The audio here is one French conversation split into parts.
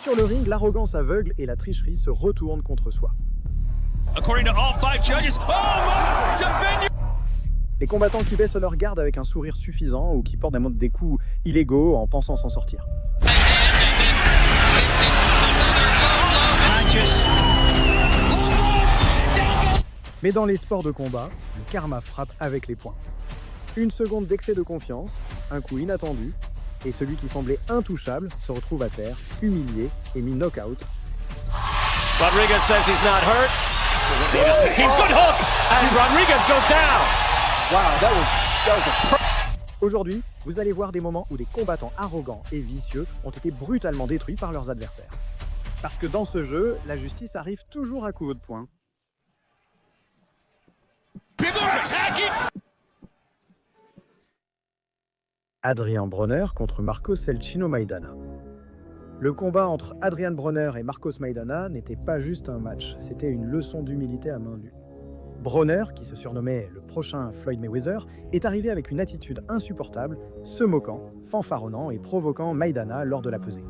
Sur le ring, l'arrogance aveugle et la tricherie se retournent contre soi. Les combattants qui baissent leur garde avec un sourire suffisant ou qui portent des coups illégaux en pensant s'en sortir. Mais dans les sports de combat, le karma frappe avec les poings. Une seconde d'excès de confiance, un coup inattendu, et celui qui semblait intouchable se retrouve à terre, humilié et mis knock-out. Rodriguez says he's not hurt. Good hook, and Rodriguez goes down. Wow, that was Aujourd'hui, vous allez voir des moments où des combattants arrogants et vicieux ont été brutalement détruits par leurs adversaires. Parce que dans ce jeu, la justice arrive toujours à coups de poing. Adrian Broner contre Marcos El Chino Maidana. Le combat entre Adrian Broner et Marcos Maidana n'était pas juste un match, c'était une leçon d'humilité à main nue. Broner, qui se surnommait le prochain Floyd Mayweather, est arrivé avec une attitude insupportable, se moquant, fanfaronnant et provoquant Maidana lors de la pesée.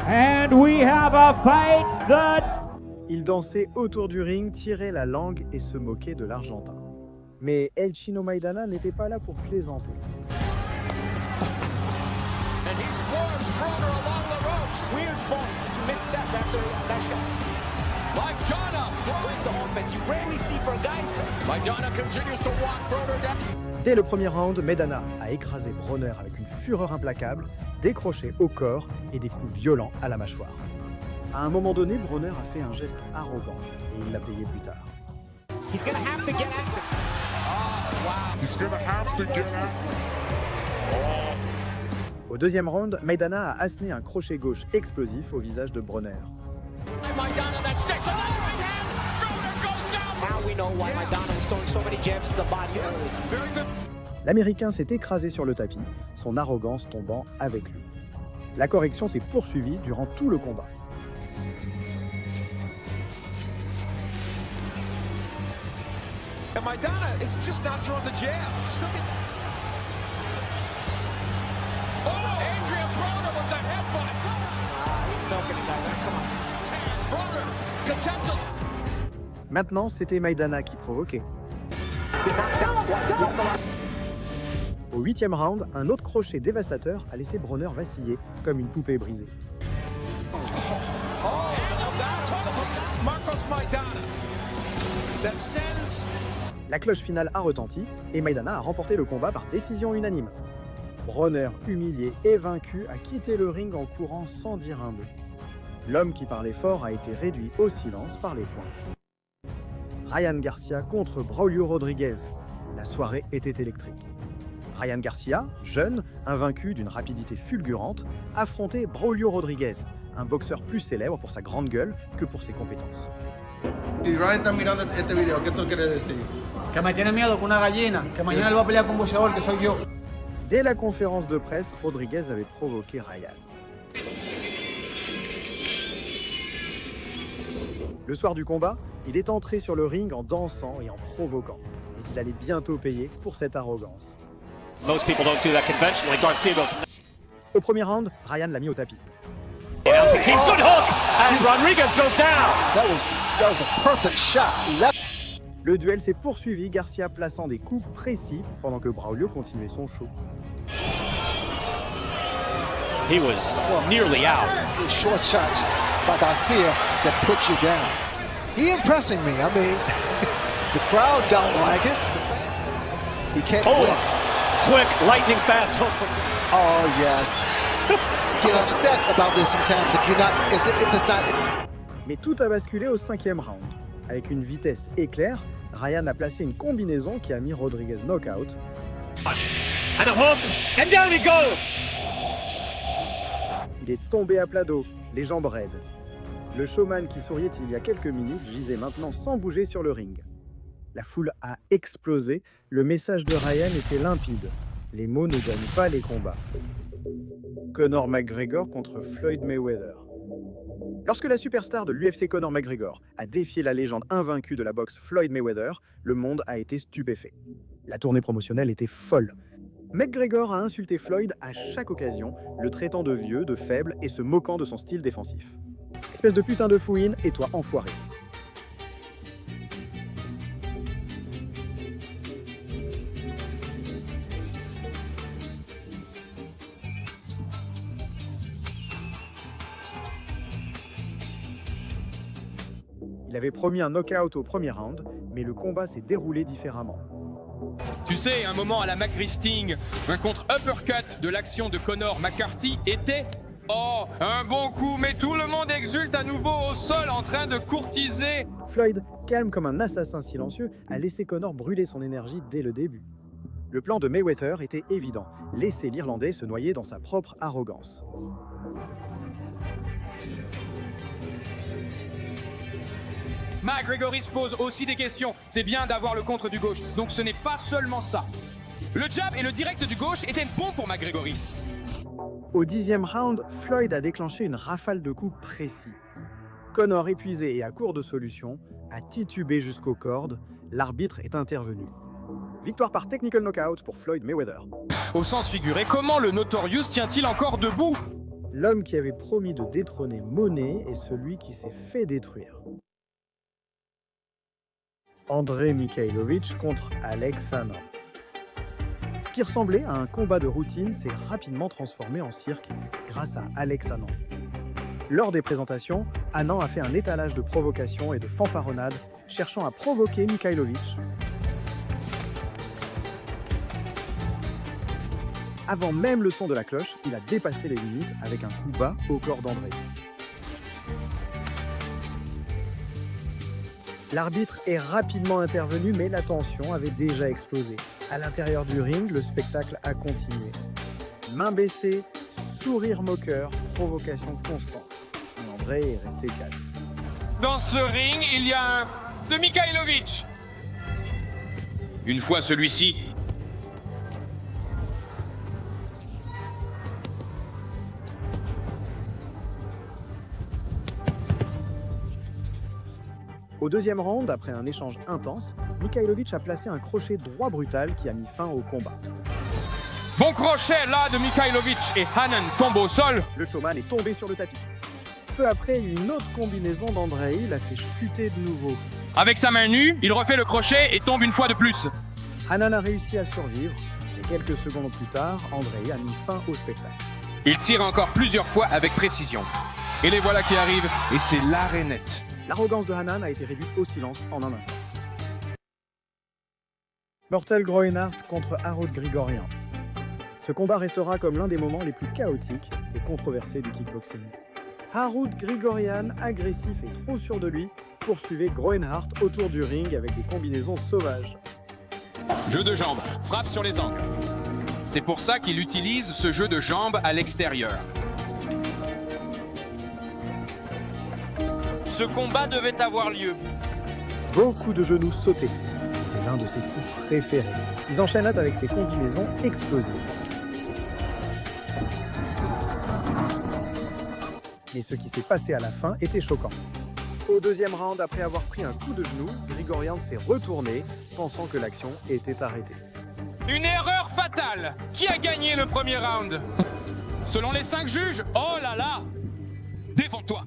And we have a fight that... Il dansait autour du ring, tirait la langue et se moquait de l'Argentin. Mais El Chino Maidana n'était pas là pour plaisanter. And he swarms Broner along the ropes. Weird forms, misstep after that shot. Maidana throws the offense. You rarely see for a gangster. Maidana continues to walk Broner down. Dès le premier round, Maidana a écrasé Broner avec une fureur implacable, décroché au corps et des coups violents à la mâchoire. À un moment donné, Broner a fait un geste arrogant et il l'a payé plus tard. He's gonna have to get after. Oh, wow. He's gonna have to get after. Au deuxième round, Maidana a asséné un crochet gauche explosif au visage de Broner. Maidana that sticks a right hand. Broner goes down. Now we know why Maidana was throwing so many jabs to the body early. Very good. L'Américain s'est écrasé sur le tapis, son arrogance tombant avec lui. La correction s'est poursuivie durant tout le combat. And Maidana is just not throwing the jab. Oh, Adrian Broner with the headbutt. He's milking it like that. Come on. Broner contempts us. Maintenant, c'était Maidana qui provoquait. Au huitième round, un autre crochet dévastateur a laissé Broner vaciller comme une poupée brisée. Marcos Maidana. That sends... La cloche finale a retenti et Maidana a remporté le combat par décision unanime. Broner, humilié et vaincu, a quitté le ring en courant sans dire un mot. L'homme qui parlait fort a été réduit au silence par les poings. Ryan Garcia contre Braulio Rodriguez. La soirée était électrique. Ryan Garcia, jeune, invaincu d'une rapidité fulgurante, affrontait Braulio Rodriguez, un boxeur plus célèbre pour sa grande gueule que pour ses compétences. Si Ryan está mirando este video, ¿qué tú quieres decir? Que me tiene miedo que una gallina, que mañana él va a pelear con un boxeador que soy yo. Dès la conférence de presse, Rodriguez avait provoqué Ryan. Le soir du combat, il est entré sur le ring en dansant et en provoquant. Mais il allait bientôt payer pour cette arrogance. Most people don't do that conventionally. Garcia goes. Au premier round, Ryan l'a mis au tapis. Announcing team's good hook, and Rodriguez goes down. That was a perfect shot. Le duel s'est poursuivi, Garcia plaçant des coups précis pendant que Braulio continuait son show. He was nearly out. Short shots by Garcia that put you down. He impressing me. I mean, the crowd don't like it. He can't win. Quick, lightning fast hook. Oh yes. Get upset about this sometimes if it's not. Mais tout a basculé au cinquième round. Avec une vitesse éclair, Ryan a placé une combinaison qui a mis Rodriguez knockout. And a hook, and down he goes. Il est tombé à plat dos, les jambes raides. Le showman qui souriait il y a quelques minutes gisait maintenant sans bouger sur le ring. La foule a explosé, le message de Ryan était limpide. Les mots ne gagnent pas les combats. Conor McGregor contre Floyd Mayweather. Lorsque la superstar de l'UFC Conor McGregor a défié la légende invaincue de la boxe Floyd Mayweather, le monde a été stupéfait. La tournée promotionnelle était folle. McGregor a insulté Floyd à chaque occasion, le traitant de vieux, de faible et se moquant de son style défensif. Espèce de putain de fouine et toi enfoiré. Il avait promis un knockout au premier round, mais le combat s'est déroulé différemment. Tu sais, un moment à la McGristing, un contre-uppercut de l'action de Conor McCarthy était... Oh, un bon coup, mais tout le monde exulte à nouveau au sol en train de courtiser. Floyd, calme comme un assassin silencieux, a laissé Conor brûler son énergie dès le début. Le plan de Mayweather était évident, laisser l'Irlandais se noyer dans sa propre arrogance. McGregor se pose aussi des questions. C'est bien d'avoir le contre du gauche, donc ce n'est pas seulement ça. Le jab et le direct du gauche étaient bons pour McGregor. Au 10e round, Floyd a déclenché une rafale de coups précis. Conor, épuisé et à court de solutions, a titubé jusqu'aux cordes. L'arbitre est intervenu. Victoire par technical knockout pour Floyd Mayweather. Au sens figuré, comment le Notorious tient-il encore debout? L'homme qui avait promis de détrôner Money est celui qui s'est fait détruire. Andrei Mikhailovich contre Alex Hanan. Ce qui ressemblait à un combat de routine s'est rapidement transformé en cirque grâce à Alex Hanan. Lors des présentations, Hanan a fait un étalage de provocations et de fanfaronnades, cherchant à provoquer Mikhailovich. Avant même le son de la cloche, il a dépassé les limites avec un coup bas au corps d'Andrei. L'arbitre est rapidement intervenu, mais la tension avait déjà explosé. À l'intérieur du ring, le spectacle a continué. Main baissée, sourire moqueur, provocation constante. Andrei est resté calme. Dans ce ring, il y a un de Mikhailovich. Une fois celui-ci... Au deuxième round, après un échange intense, Mikhailovich a placé un crochet droit brutal qui a mis fin au combat. Bon crochet là de Mikhailovich et Hanan tombe au sol. Le showman est tombé sur le tapis. Peu après, une autre combinaison d'Andrei l'a fait chuter de nouveau. Avec sa main nue, il refait le crochet et tombe une fois de plus. Hanan a réussi à survivre et quelques secondes plus tard, Andrei a mis fin au spectacle. Il tire encore plusieurs fois avec précision. Et les voilà qui arrivent et c'est l'arrêt net. L'arrogance de Hanan a été réduite au silence en un instant. Mortel Groenhart contre Harut Grigorian. Ce combat restera comme l'un des moments les plus chaotiques et controversés du kickboxing. Harut Grigorian, agressif et trop sûr de lui, poursuivait Groenhart autour du ring avec des combinaisons sauvages. Jeu de jambes, frappe sur les angles. C'est pour ça qu'il utilise ce jeu de jambes à l'extérieur. Ce combat devait avoir lieu. Beaucoup de genoux sautés. C'est l'un de ses coups préférés. Ils enchaînent avec ses combinaisons explosives. Mais ce qui s'est passé à la fin était choquant. Au deuxième round, après avoir pris un coup de genou, Grigorian s'est retourné, pensant que l'action était arrêtée. Une erreur fatale. Qui a gagné le premier round? Selon les 5 juges, oh là là! Défends-toi!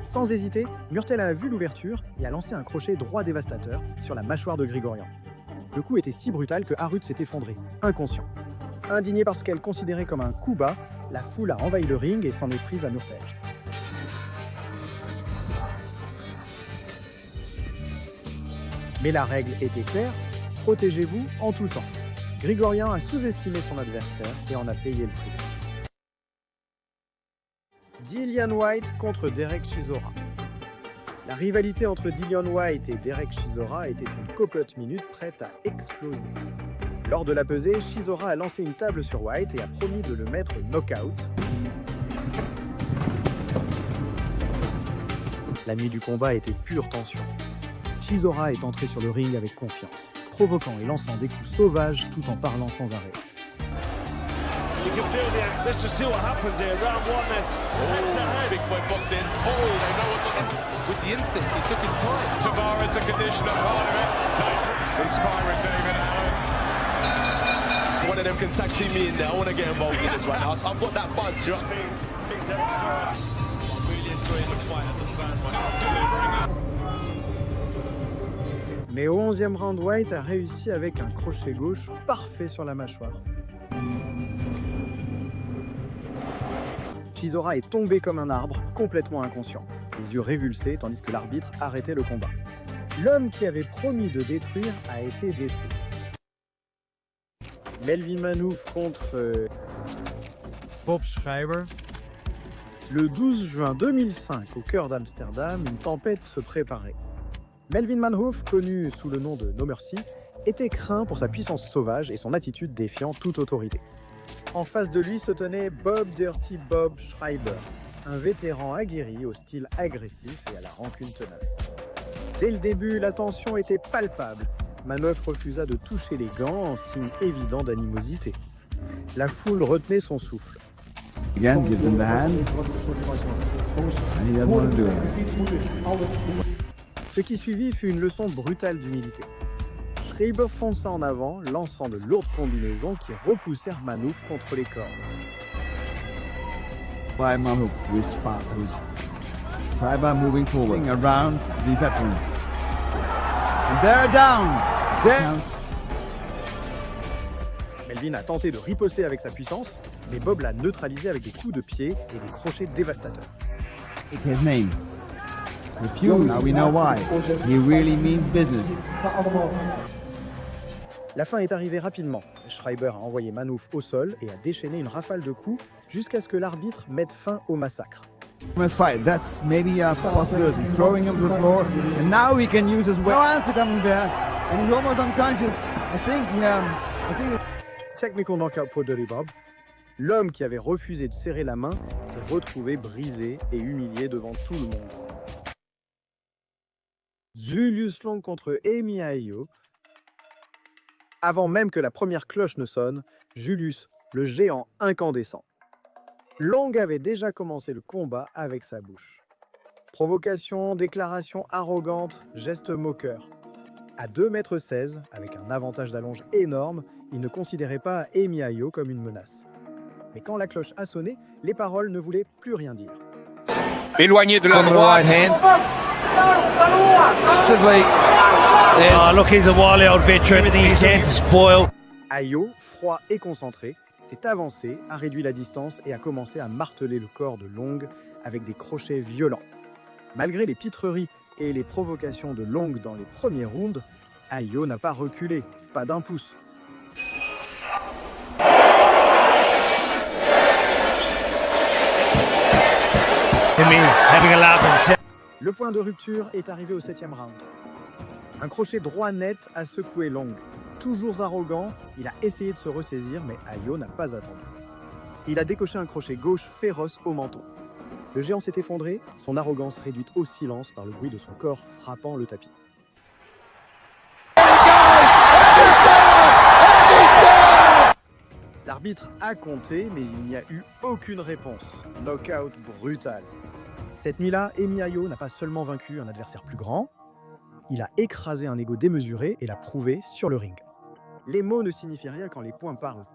Sans hésiter, Murtel a vu l'ouverture et a lancé un crochet droit dévastateur sur la mâchoire de Grigorian. Le coup était si brutal que Harut s'est effondré, inconscient. Indigné par ce qu'elle considérait comme un coup bas, la foule a envahi le ring et s'en est prise à Murtel. Mais la règle était claire, protégez-vous en tout temps. Grigorian a sous-estimé son adversaire et en a payé le prix. Dillian Whyte contre Derek Chisora. La rivalité entre Dillian Whyte et Derek Chisora était une cocotte minute prête à exploser. Lors de la pesée, Chisora a lancé une table sur Whyte et a promis de le mettre knock-out. La nuit du combat était pure tension. Chisora est entré sur le ring avec confiance, provoquant et lançant des coups sauvages tout en parlant sans arrêt. You can feel the ants. Let's just see what happens here. Round one then. Head to head. Big boy boxing. Oh, they know what to do. With the instinct, he took his time. Tavares, a conditioner part of it. Nice inspiring David Allen. one of them can tag team me in there. I want to get involved in this right now. I've got that buzz, you know? Really enjoying the fight as a fan, man. Mais au 11e round, White a réussi avec un crochet gauche parfait sur la mâchoire. Chisora est tombé comme un arbre, complètement inconscient, les yeux révulsés tandis que l'arbitre arrêtait le combat. L'homme qui avait promis de détruire a été détruit. Melvin Manhoef contre Bob Schreiber. Le 12 juin 2005, au cœur d'Amsterdam, une tempête se préparait. Melvin Manhoef, connu sous le nom de No Mercy, était craint pour sa puissance sauvage et son attitude défiant toute autorité. En face de lui se tenait Bob Dirty Bob Schreiber, un vétéran aguerri au style agressif et à la rancune tenace. Dès le début, la tension était palpable. Manhoef refusa de toucher les gants en signe évident d'animosité. La foule retenait son souffle. Again, gives him the hand. And he doesn't want to do it. Ce qui suivit fut une leçon brutale d'humilité. Schreiber fonça en avant, lançant de lourdes combinaisons qui repoussèrent Manhoef contre les cordes. By Manhoef was fast. Schreiber moving forward around the veteran. And they're down. Melvin a tenté de riposter avec sa puissance, mais Bob l'a neutralisé avec des coups de pied et des crochets dévastateurs. Take his name. Refuse. Now we know why. He really means business. La fin est arrivée rapidement. Schreiber a envoyé Manhoef au sol et a déchaîné une rafale de coups jusqu'à ce que l'arbitre mette fin au massacre. Must fight. That's maybe a possibility. Throwing him to the floor, and now he can use his weapon. No answer coming there, and he's almost unconscious. I think. Technical knockout pour Dirty Bob. L'homme qui avait refusé de serrer la main s'est retrouvé brisé et humilié devant tout le monde. Julius Long contre Emi Ayo. Avant même que la première cloche ne sonne, Julius, le géant incandescent. Long avait déjà commencé le combat avec sa bouche. Provocation, déclaration arrogante, geste moqueur. À 2,16 m, avec un avantage d'allonge énorme, il ne considérait pas Emi Ayo comme une menace. Mais quand la cloche a sonné, les paroles ne voulaient plus rien dire. Éloigné de la droite. Look, he's a wily old veteran. Everything he can to spoil. Ayo, froid et concentré, s'est avancé, a réduit la distance et a commencé à marteler le corps de Long avec des crochets violents. Malgré les pitreries et les provocations de Long dans les premiers rounds, Ayo n'a pas reculé, pas d'un pouce. Le point de rupture est arrivé au 7e round. Un crochet droit net a secoué Long. Toujours arrogant, il a essayé de se ressaisir, mais Ayo n'a pas attendu. Il a décoché un crochet gauche féroce au menton. Le géant s'est effondré, son arrogance réduite au silence par le bruit de son corps frappant le tapis. L'arbitre a compté, mais il n'y a eu aucune réponse. Knockout brutal. Cette nuit-là, Emi Ayo n'a pas seulement vaincu un adversaire plus grand, il a écrasé un ego démesuré et l'a prouvé sur le ring. Les mots ne signifient rien quand les poings parlent.